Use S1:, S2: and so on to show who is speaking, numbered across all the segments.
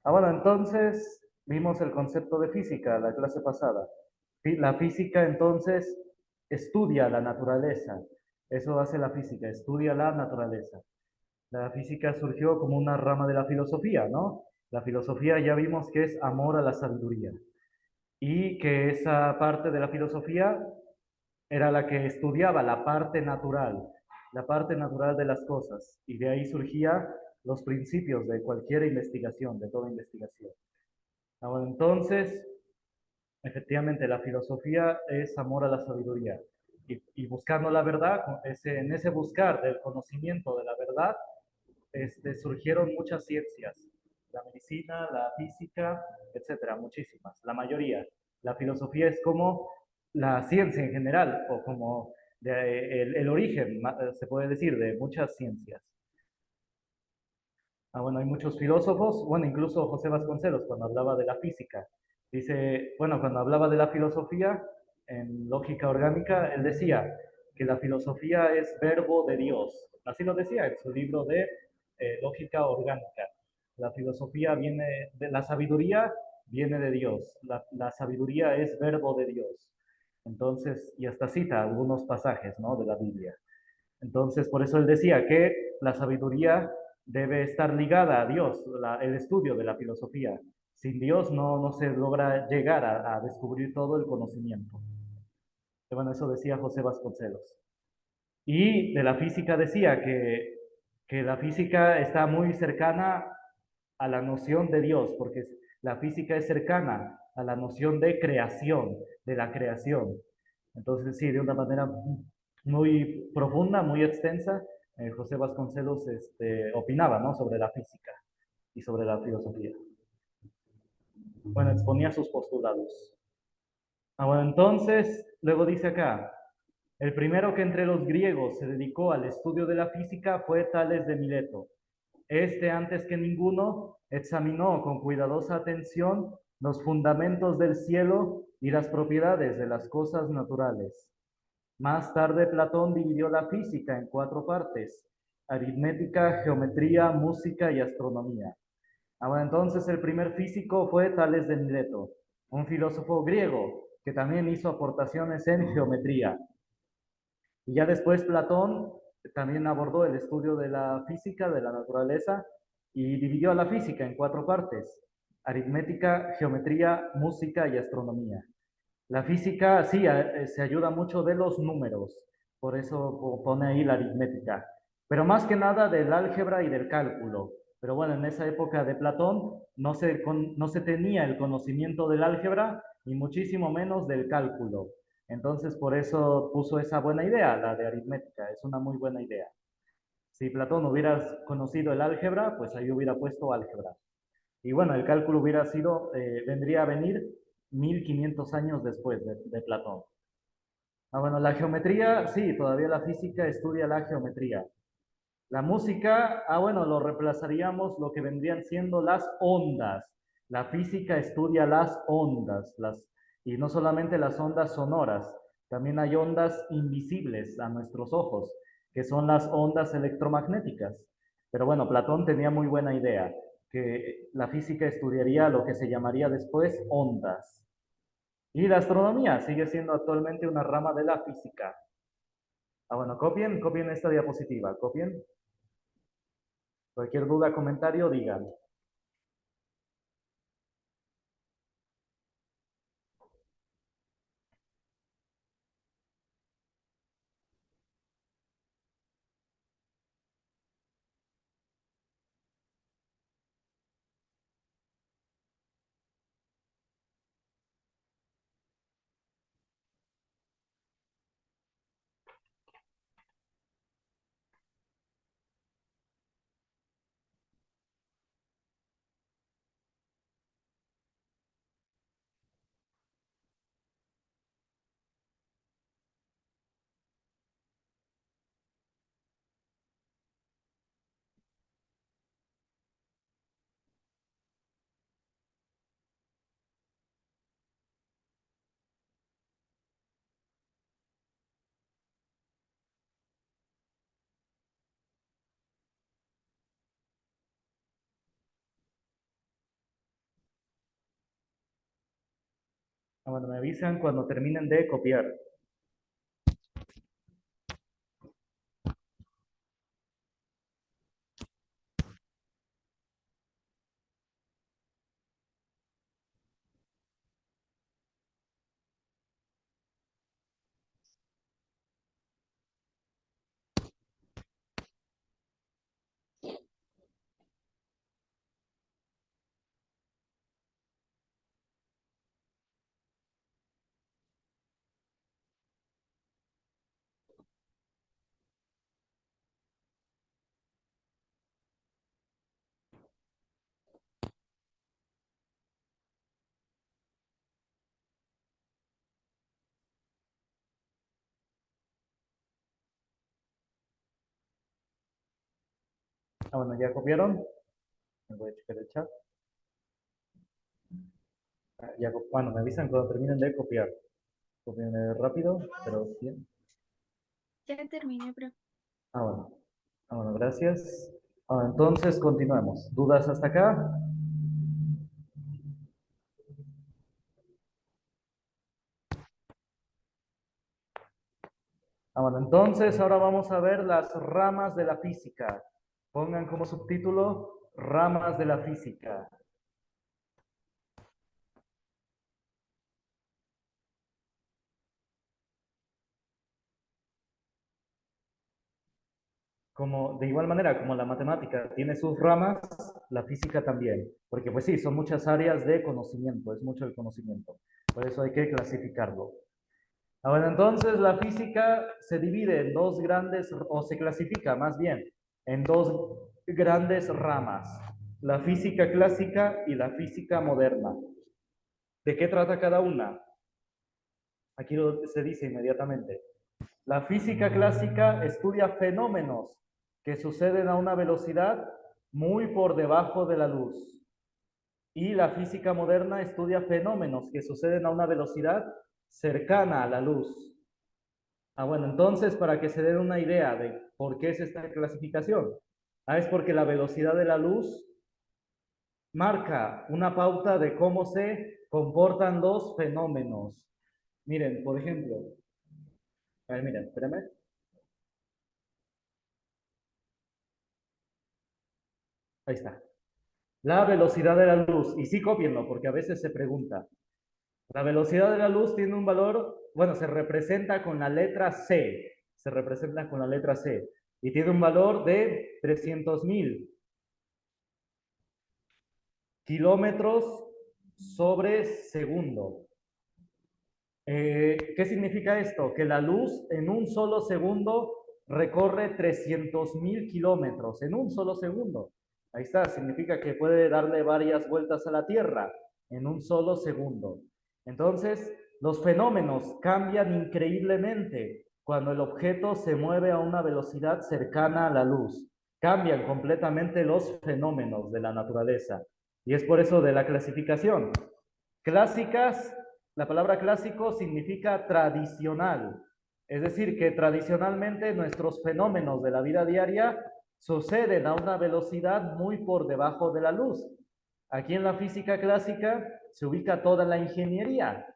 S1: Bueno, entonces vimos el concepto de física la clase pasada. La física entonces estudia la naturaleza. Eso hace la física, estudia la naturaleza. La física surgió como una rama de la filosofía, ¿no? La filosofía ya vimos que es amor a la sabiduría y que esa parte de la filosofía era la que estudiaba la parte natural de las cosas, y de ahí surgían los principios de cualquier investigación, de toda investigación. Bueno, entonces, efectivamente, la filosofía es amor a la sabiduría. Y buscando la verdad, en ese buscar del conocimiento de la verdad, surgieron muchas ciencias, la medicina, la física, etcétera, muchísimas, la mayoría. La filosofía es como la ciencia en general, o como el origen, se puede decir, de muchas ciencias. Bueno, hay muchos filósofos, bueno, incluso José Vasconcelos, cuando hablaba de la física, dice, bueno, cuando hablaba de la filosofía en lógica orgánica, él decía que la filosofía es verbo de Dios. Así lo decía en su libro de lógica orgánica. La filosofía viene de la sabiduría, viene de Dios. La sabiduría es verbo de Dios. Entonces, y hasta cita algunos pasajes, ¿no?, de la Biblia. Entonces, por eso él decía que la sabiduría debe estar ligada a Dios, el estudio de la filosofía. Sin Dios no se logra llegar a descubrir todo el conocimiento. Y bueno, eso decía José Vasconcelos. Y de la física decía que la física está muy cercana a la noción de Dios, porque la física es cercana a la noción de creación, de la creación. Entonces, sí, de una manera muy profunda, muy extensa, José Vasconcelos opinaba, ¿no?, sobre la física y sobre la filosofía. Bueno, exponía sus postulados. Bueno, entonces, luego dice acá, el primero que entre los griegos se dedicó al estudio de la física fue Tales de Mileto. Antes que ninguno, examinó con cuidadosa atención los fundamentos del cielo y las propiedades de las cosas naturales. Más tarde, Platón dividió la física en 4 partes: aritmética, geometría, música y astronomía. Bueno, entonces el primer físico fue Tales de Mileto, un filósofo griego que también hizo aportaciones en geometría. Y ya después Platón también abordó el estudio de la física, de la naturaleza, y dividió la física en 4 partes: aritmética, geometría, música y astronomía. La física, sí, se ayuda mucho de los números, por eso pone ahí la aritmética, pero más que nada del álgebra y del cálculo. Pero bueno, en esa época de Platón no se tenía el conocimiento del álgebra y muchísimo menos del cálculo. Entonces, por eso puso esa buena idea, la de aritmética, es una muy buena idea. Si Platón hubiera conocido el álgebra, pues ahí hubiera puesto álgebra. Y bueno, el cálculo hubiera sido, vendría a venir 1500 años después de Platón. Bueno, la geometría, sí, todavía la física estudia la geometría. La música, bueno, lo reemplazaríamos lo que vendrían siendo las ondas. La física estudia las ondas, y no solamente las ondas sonoras, también hay ondas invisibles a nuestros ojos, que son las ondas electromagnéticas. Pero bueno, Platón tenía muy buena idea, que la física estudiaría lo que se llamaría después ondas. Y la astronomía sigue siendo actualmente una rama de la física. Bueno, copien esta diapositiva, copien. Cualquier duda, comentario, digan. Bueno, me avisan cuando terminen de copiar. Bueno, ¿ya copiaron? Me voy a checar el chat. Bueno, me avisan cuando terminen de copiar. Copien rápido, pero bien.
S2: Ya terminé, profe.
S1: Bueno. Bueno, gracias. Entonces, continuemos. ¿Dudas hasta acá? Bueno, entonces ahora vamos a ver las ramas de la física. Pongan como subtítulo ramas de la física. Como, de igual manera, como la matemática tiene sus ramas, la física también. Porque pues sí, son muchas áreas de conocimiento, es mucho el conocimiento. Por eso hay que clasificarlo. Bueno, entonces la física se divide en dos grandes, o se clasifica más bien, en dos grandes ramas. La física clásica y la física moderna. ¿De qué trata cada una? Aquí se dice inmediatamente. La física clásica estudia fenómenos que suceden a una velocidad muy por debajo de la luz. Y la física moderna estudia fenómenos que suceden a una velocidad cercana a la luz. Bueno, entonces, para que se den una idea de por qué es esta clasificación, es porque la velocidad de la luz marca una pauta de cómo se comportan los fenómenos. Miren, por ejemplo, a ver, miren, espérame. Ahí está. La velocidad de la luz, y sí copienlo, porque a veces se pregunta. La velocidad de la luz tiene un valor, bueno, se representa con la letra C, se representa con la letra C, y tiene un valor de 300.000 kilómetros sobre segundo. ¿Qué significa esto? Que la luz en un solo segundo recorre 300.000 kilómetros, en un solo segundo. Ahí está, significa que puede darle varias vueltas a la Tierra en un solo segundo. Entonces, los fenómenos cambian increíblemente cuando el objeto se mueve a una velocidad cercana a la luz. Cambian completamente los fenómenos de la naturaleza. Y es por eso de la clasificación. Clásicas, la palabra clásico significa tradicional, es decir, que tradicionalmente nuestros fenómenos de la vida diaria suceden a una velocidad muy por debajo de la luz. Aquí en la física clásica se ubica toda la ingeniería.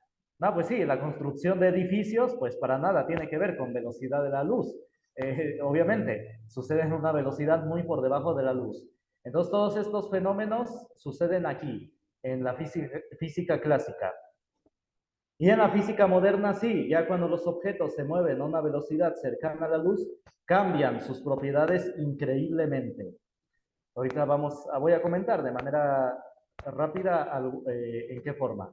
S1: Pues sí, la construcción de edificios, pues para nada tiene que ver con velocidad de la luz. Obviamente, suceden a una velocidad muy por debajo de la luz. Entonces, todos estos fenómenos suceden aquí, en la física clásica. Y en la física moderna sí, ya cuando los objetos se mueven a una velocidad cercana a la luz, cambian sus propiedades increíblemente. Ahorita voy a comentar de manera rápida en qué forma.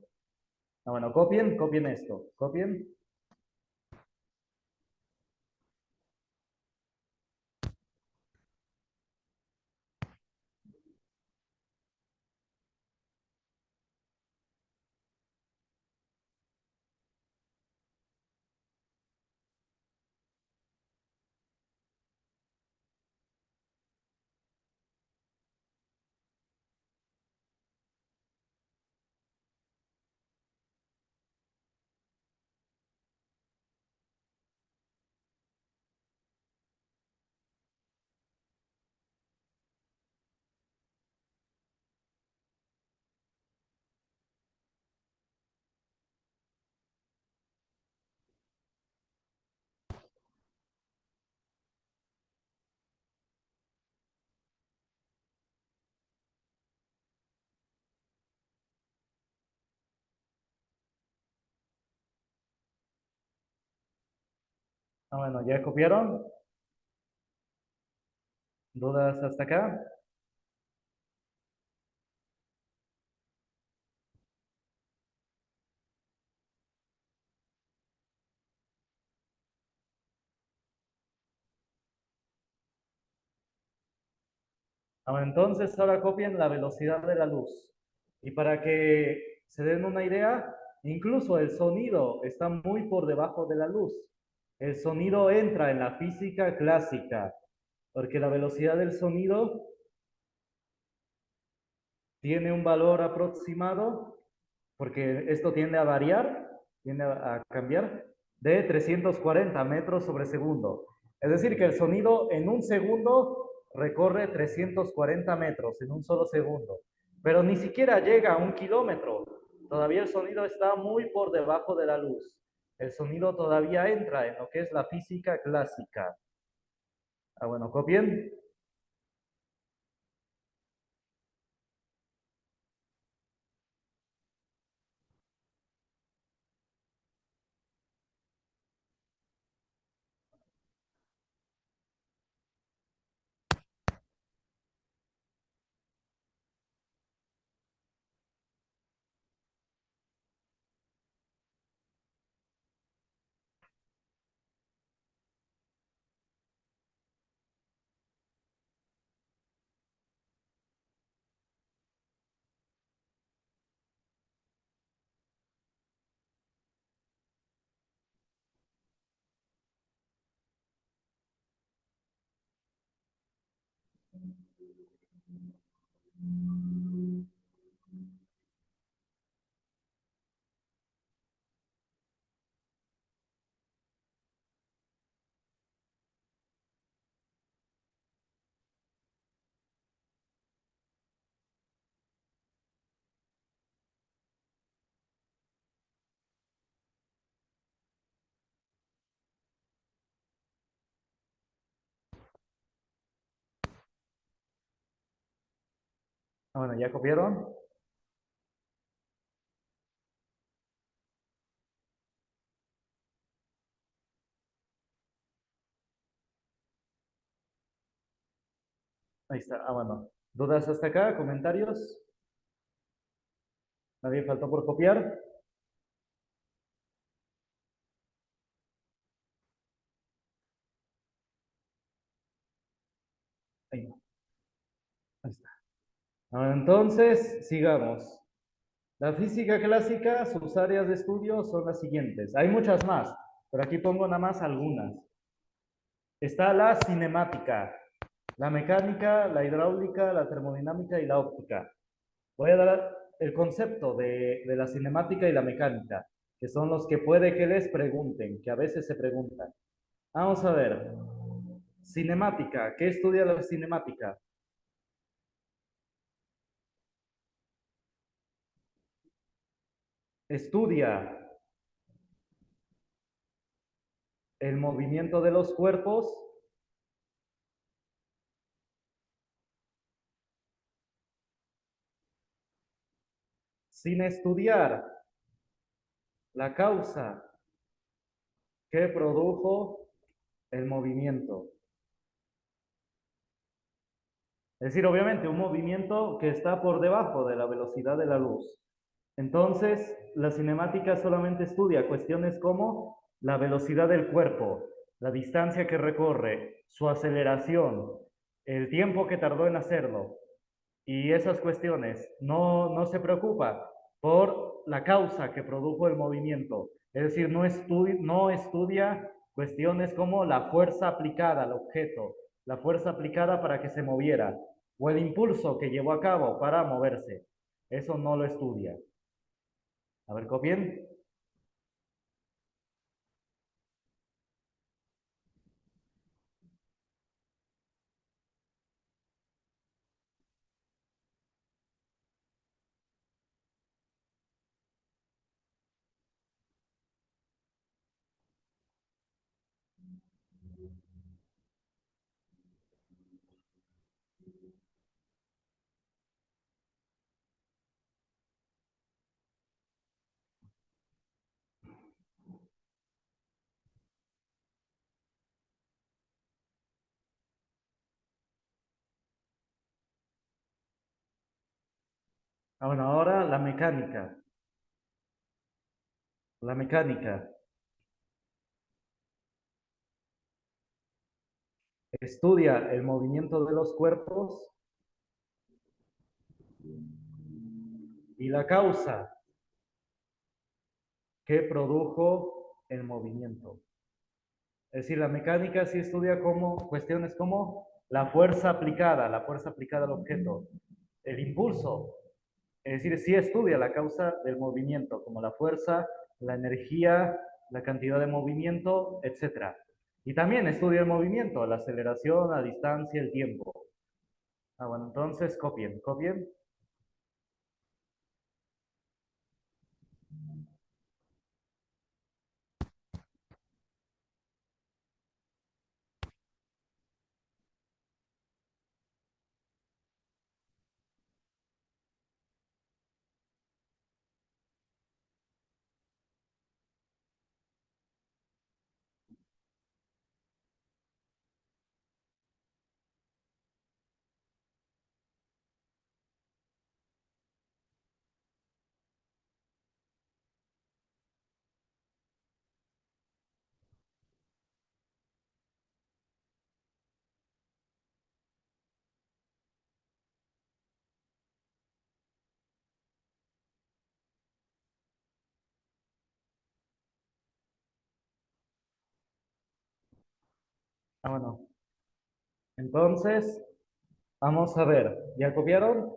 S1: Bueno, copien esto, copien. Ah, bueno, ¿ya copiaron? ¿Dudas hasta acá? Ah, bueno, entonces ahora copien la velocidad de la luz. Y para que se den una idea, incluso el sonido está muy por debajo de la luz. El sonido entra en la física clásica, porque la velocidad del sonido tiene un valor aproximado, porque esto tiende a variar, tiende a cambiar, de 340 metros sobre segundo. Es decir, que el sonido en un segundo recorre 340 metros en un solo segundo, pero ni siquiera llega a 1 kilómetro. Todavía el sonido está muy por debajo de la luz. El sonido todavía entra en lo que es la física clásica. Ah, bueno, copien. Ah, bueno, ¿ya copiaron? Ahí está. Ah, bueno. ¿Dudas hasta acá? ¿Comentarios? ¿Nadie faltó por copiar? Ahí, ahí está. Ah, entonces, sigamos. La física clásica, sus áreas de estudio son las siguientes. Hay muchas más, pero aquí pongo nada más algunas. Está la cinemática, la mecánica, la hidráulica, la termodinámica y la óptica. Voy a dar el concepto de la cinemática y la mecánica, que son los que puede que les pregunten, que a veces se preguntan. Vamos a ver. Cinemática. ¿Qué estudia la cinemática? Estudia el movimiento de los cuerpos sin estudiar la causa que produjo el movimiento. Es decir, obviamente, un movimiento que está por debajo de la velocidad de la luz. Entonces, la cinemática solamente estudia cuestiones como la velocidad del cuerpo, la distancia que recorre, su aceleración, el tiempo que tardó en hacerlo, y esas cuestiones. No se preocupa por la causa que produjo el movimiento. Es decir, no estudia cuestiones como la fuerza aplicada al objeto, la fuerza aplicada para que se moviera, o el impulso que llevó a cabo para moverse. Eso no lo estudia. A ver, copien. Bueno, ahora la mecánica. La mecánica estudia el movimiento de los cuerpos y la causa que produjo el movimiento. Es decir, la mecánica sí estudia como cuestiones como la fuerza aplicada al objeto, el impulso. Es decir, sí estudia la causa del movimiento, como la fuerza, la energía, la cantidad de movimiento, etcétera. Y también estudia el movimiento, la aceleración, la distancia, el tiempo. Bueno, entonces copien, copien. Bueno, entonces vamos a ver. ¿Ya copiaron?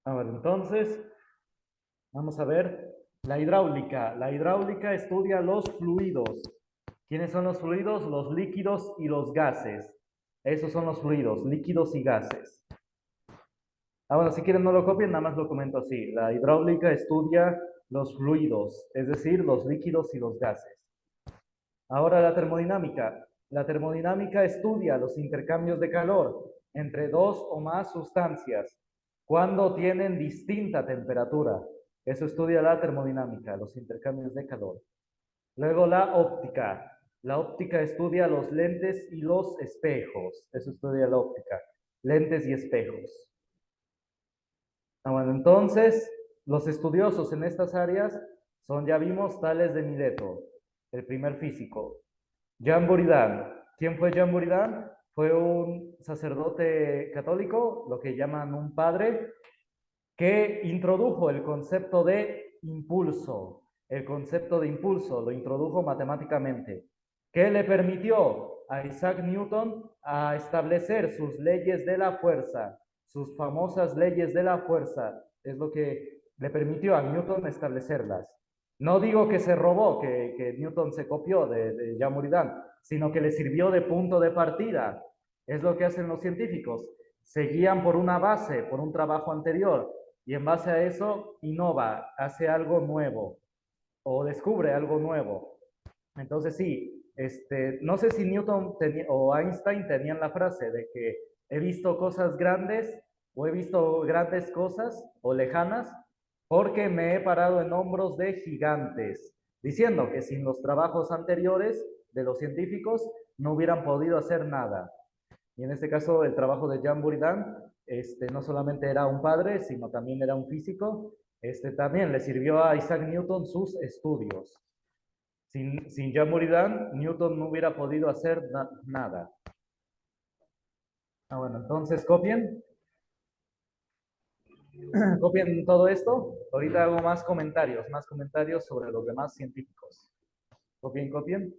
S1: Bueno, entonces vamos a ver la hidráulica. La hidráulica estudia los fluidos. ¿Quiénes son los fluidos? Los líquidos y los gases. Esos son los fluidos, líquidos y gases. Bueno, si quieren no lo copien, nada más lo comento así. La hidráulica estudia los fluidos, es decir, los líquidos y los gases. Ahora la termodinámica. La termodinámica estudia los intercambios de calor entre dos o más sustancias cuando tienen distinta temperatura. Eso estudia la termodinámica, los intercambios de calor. Luego la óptica. La óptica estudia los lentes y los espejos. Eso estudia la óptica. Lentes y espejos. Bueno, entonces, los estudiosos en estas áreas son, ya vimos, Tales de Mileto, el primer físico. Jean Buridan. ¿Quién fue Jean Buridan? Fue un sacerdote católico, lo que llaman un padre, que introdujo el concepto de impulso. El concepto de impulso lo introdujo matemáticamente, que le permitió a Isaac Newton a establecer sus leyes de la fuerza, sus famosas leyes de la fuerza. Es lo que le permitió a Newton establecerlas. No digo que se robó, que Newton se copió de Jean Buridan, sino que le sirvió de punto de partida. Es lo que hacen los científicos. Se guían por una base, por un trabajo anterior, y en base a eso innova, hace algo nuevo o descubre algo nuevo. Entonces sí, no sé si Newton o Einstein tenían la frase de que he visto cosas grandes o he visto grandes cosas o lejanas porque me he parado en hombros de gigantes, diciendo que sin los trabajos anteriores de los científicos no hubieran podido hacer nada. Y en este caso, el trabajo de Jean Buridan, no solamente era un padre, sino también era un físico. También le sirvió a Isaac Newton sus estudios. Sin Jean Buridan, Newton no hubiera podido hacer nada. Bueno, entonces copien. Copien todo esto. Ahorita hago más comentarios sobre los demás científicos. Copien, copien.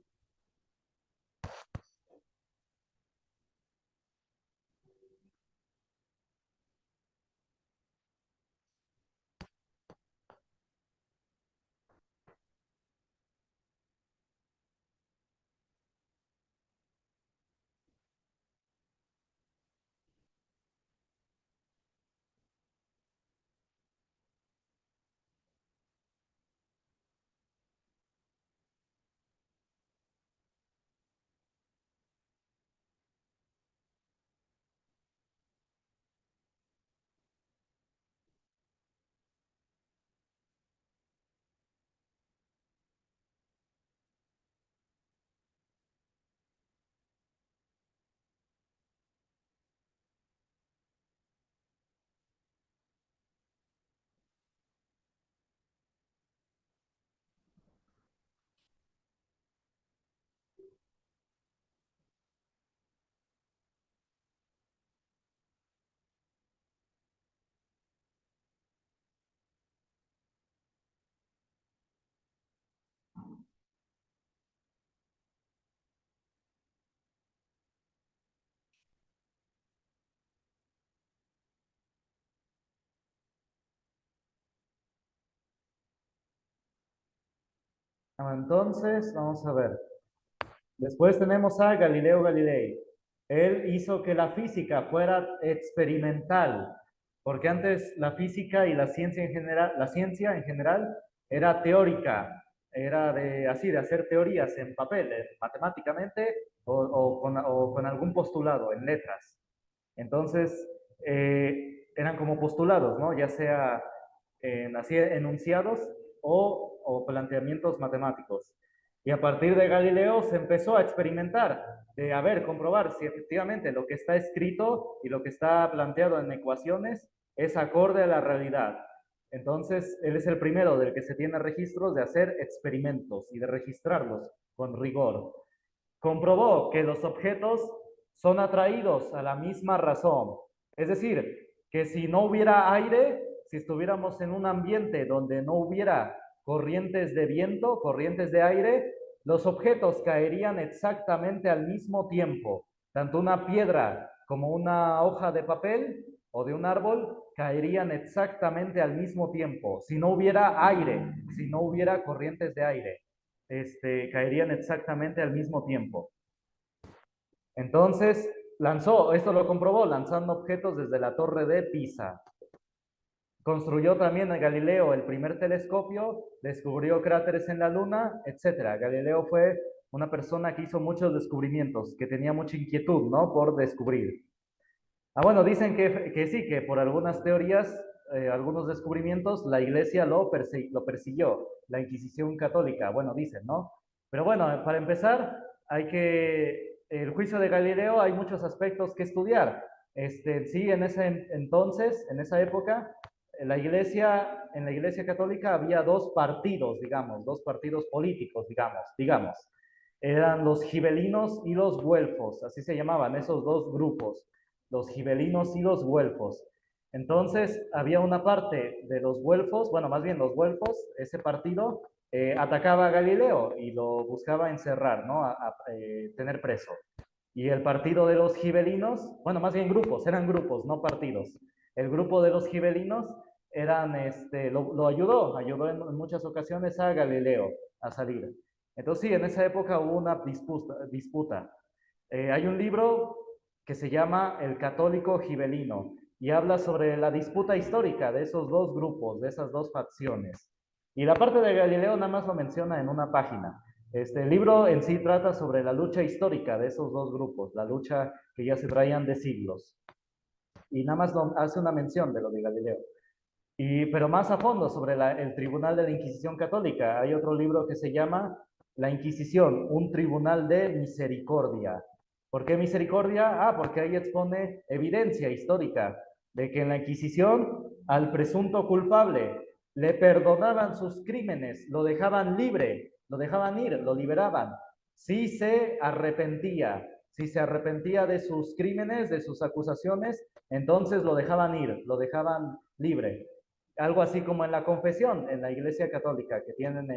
S1: Entonces, vamos a ver. Después tenemos a Galileo Galilei. Él hizo que la física fuera experimental, porque antes la física y la ciencia en general era teórica, era de así, de hacer teorías en papel, matemáticamente o con algún postulado en letras. Entonces, eran como postulados, ¿no? Ya sea en así enunciados o planteamientos matemáticos. Y a partir de Galileo se empezó a experimentar, de a ver, comprobar si efectivamente lo que está escrito y lo que está planteado en ecuaciones es acorde a la realidad. Entonces, él es el primero del que se tiene registros de hacer experimentos y de registrarlos con rigor. Comprobó que los objetos son atraídos a la misma razón. Es decir, que si no hubiera aire, si estuviéramos en un ambiente donde no hubiera corrientes de viento, corrientes de aire, los objetos caerían exactamente al mismo tiempo. Tanto una piedra como una hoja de papel o de un árbol caerían exactamente al mismo tiempo. Si no hubiera aire, si no hubiera corrientes de aire, caerían exactamente al mismo tiempo. Entonces, esto lo comprobó lanzando objetos desde la torre de Pisa. Construyó también en Galileo el primer telescopio, descubrió cráteres en la Luna, etc. Galileo fue una persona que hizo muchos descubrimientos, que tenía mucha inquietud, ¿no? Por descubrir. Bueno, dicen que sí, que por algunas teorías, algunos descubrimientos, la iglesia lo persiguió, la Inquisición católica, bueno, dicen, ¿no? Pero bueno, para empezar, el juicio de Galileo hay muchos aspectos que estudiar. Sí, en ese entonces, en esa época, en la iglesia católica había dos partidos, digamos, dos partidos políticos, digamos. Eran los gibelinos y los güelfos, así se llamaban esos dos grupos, los gibelinos y los güelfos. Entonces, había una parte de los güelfos, bueno, más bien los güelfos, ese partido atacaba a Galileo y lo buscaba encerrar, ¿no? Tener preso. Y el partido de los gibelinos, bueno, más bien grupos, eran grupos, no partidos. El grupo de los gibelinos lo ayudó en muchas ocasiones a Galileo a salir. Entonces sí, en esa época hubo una disputa. Hay un libro que se llama El Católico Gibelino y habla sobre la disputa histórica de esos dos grupos, de esas dos facciones. Y la parte de Galileo nada más lo menciona en una página. El libro en sí trata sobre la lucha histórica de esos dos grupos, la lucha que ya se traían de siglos. Y nada más hace una mención de lo de Galileo. Pero más a fondo sobre el Tribunal de la Inquisición Católica, hay otro libro que se llama La Inquisición, un tribunal de misericordia. ¿Por qué misericordia? Porque ahí expone evidencia histórica de que en la Inquisición al presunto culpable le perdonaban sus crímenes, lo dejaban libre, lo dejaban ir, lo liberaban. Si se arrepentía, si se arrepentía de sus crímenes, de sus acusaciones, entonces lo dejaban ir, lo dejaban libre. Algo así como en la confesión, en la Iglesia Católica, que tienen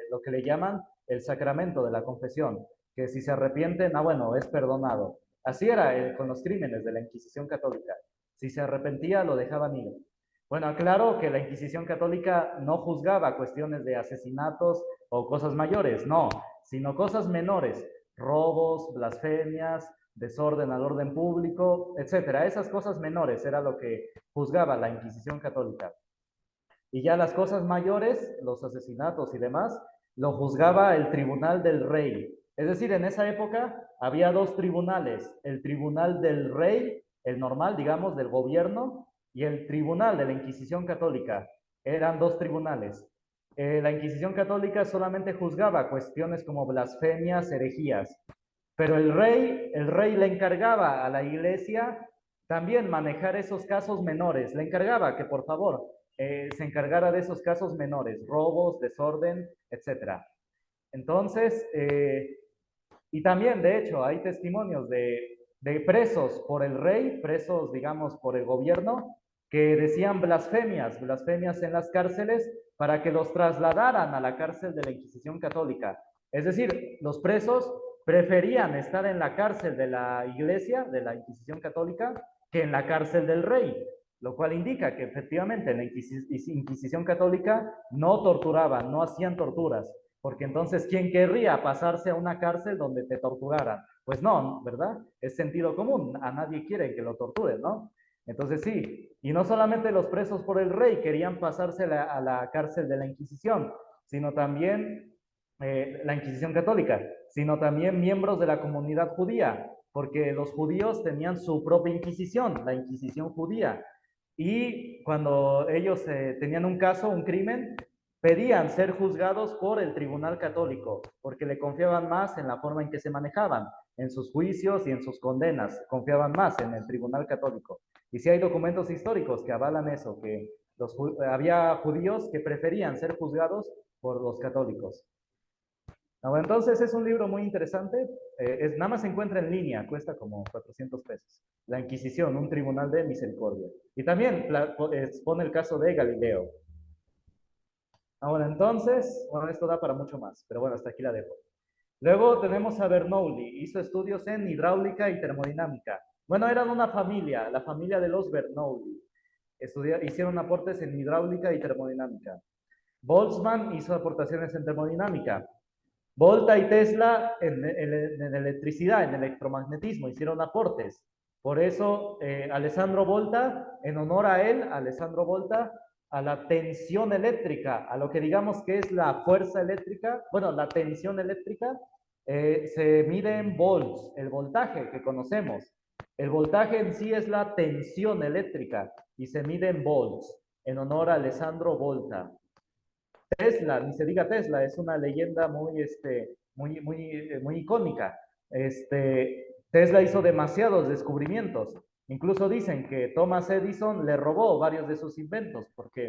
S1: lo que le llaman el sacramento de la confesión, que si se arrepienten, bueno, es perdonado. Así era con los crímenes de la Inquisición Católica. Si se arrepentía, lo dejaban ir. Bueno, aclaro que la Inquisición Católica no juzgaba cuestiones de asesinatos o cosas mayores, no, sino cosas menores, robos, blasfemias, desorden al orden público, etcétera. Esas cosas menores era lo que juzgaba la Inquisición Católica. Y ya las cosas mayores, los asesinatos y demás, lo juzgaba el tribunal del rey. Es decir, en esa época había dos tribunales, el tribunal del rey, el normal, digamos, del gobierno, y el tribunal de la Inquisición Católica. Eran dos tribunales. La Inquisición Católica solamente juzgaba cuestiones como blasfemias, herejías, pero el rey le encargaba a la iglesia también manejar esos casos menores, le encargaba que por favor se encargara de esos casos menores, robos, desorden, etc. Entonces, y también de hecho hay testimonios de presos por el rey, presos digamos por el gobierno, que decían blasfemias en las cárceles para que los trasladaran a la cárcel de la Inquisición Católica. Es decir, los presos preferían estar en la cárcel de la iglesia, de la Inquisición Católica, que en la cárcel del rey, lo cual indica que efectivamente en la Inquisición Católica no torturaban, no hacían torturas. porque entonces, ¿quién querría pasarse a una cárcel donde te torturaran? Pues no, ¿verdad? Es sentido común, a nadie quiere que lo torturen, ¿no? Entonces sí, y no solamente los presos por el rey querían pasarse a la cárcel de la Inquisición, sino también la Inquisición católica, sino también miembros de la comunidad judía, porque los judíos tenían su propia Inquisición, la Inquisición judía, y cuando ellos tenían un caso, un crimen, pedían ser juzgados por el tribunal católico, porque le confiaban más en la forma en que se manejaban, en sus juicios y en sus condenas, confiaban más en el tribunal católico. Y sí hay documentos históricos que avalan eso, que había judíos que preferían ser juzgados por los católicos. Bueno, entonces es un libro muy interesante, nada más se encuentra en línea, cuesta como 400 pesos. La Inquisición, un tribunal de misericordia. Y también expone el caso de Galileo. Ahora entonces, bueno, esto da para mucho más, pero bueno, hasta aquí la dejo. Luego tenemos a Bernoulli, hizo estudios en hidráulica y termodinámica. Bueno, eran una familia, la familia de los Bernoulli. Hicieron aportes en hidráulica y termodinámica. Boltzmann hizo aportaciones en termodinámica. Volta y Tesla en electricidad, en electromagnetismo, hicieron aportes. Por eso, Alessandro Volta, en honor a él, Alessandro Volta, a la tensión eléctrica, a lo que digamos que es la fuerza eléctrica, bueno, la tensión eléctrica, se mide en volts, el voltaje que conocemos. El voltaje en sí es la tensión eléctrica y se mide en volts, en honor a Alessandro Volta. Tesla, ni se diga Tesla, es una leyenda muy icónica. Tesla hizo demasiados descubrimientos. Incluso dicen que Thomas Edison le robó varios de sus inventos, porque